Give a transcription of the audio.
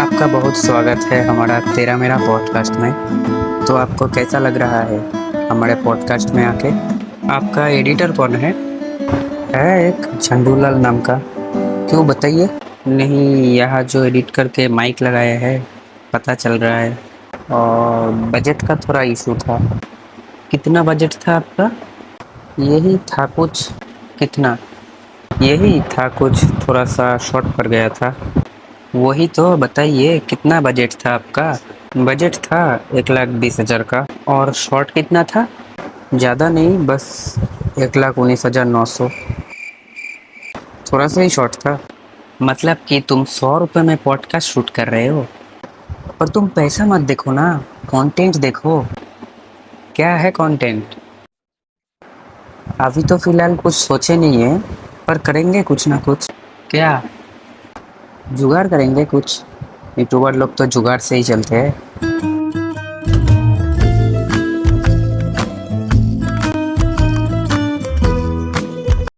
आपका बहुत स्वागत है हमारा तेरा मेरा पॉडकास्ट में। तो आपको कैसा लग रहा है हमारे पॉडकास्ट में आके? आपका एडिटर कौन है एक झंडूलाल नाम का। क्यों बताइए? नहीं, यहाँ जो एडिट करके माइक लगाया है पता चल रहा है। और बजट का थोड़ा इशू था। कितना बजट था आपका? यही था कुछ। कितना? यही था कुछ, थोड़ा सा शॉर्ट पड़ गया था। वही तो बताइए, कितना बजट था आपका? बजट था 1,20,000 का। और शॉर्ट कितना था? ज़्यादा नहीं, बस 1,19,900। थोड़ा सा ही शॉर्ट था। मतलब कि तुम 100 रुपये में पॉडकास्ट शूट कर रहे हो? पर तुम पैसा मत देखो ना, कंटेंट देखो। क्या है कंटेंट? अभी तो फिलहाल कुछ सोचे नहीं है, पर करेंगे कुछ ना कुछ। क्या? जुगाड़ करेंगे कुछ। यूट्यूबर लोग तो जुगाड़ से ही चलते हैं।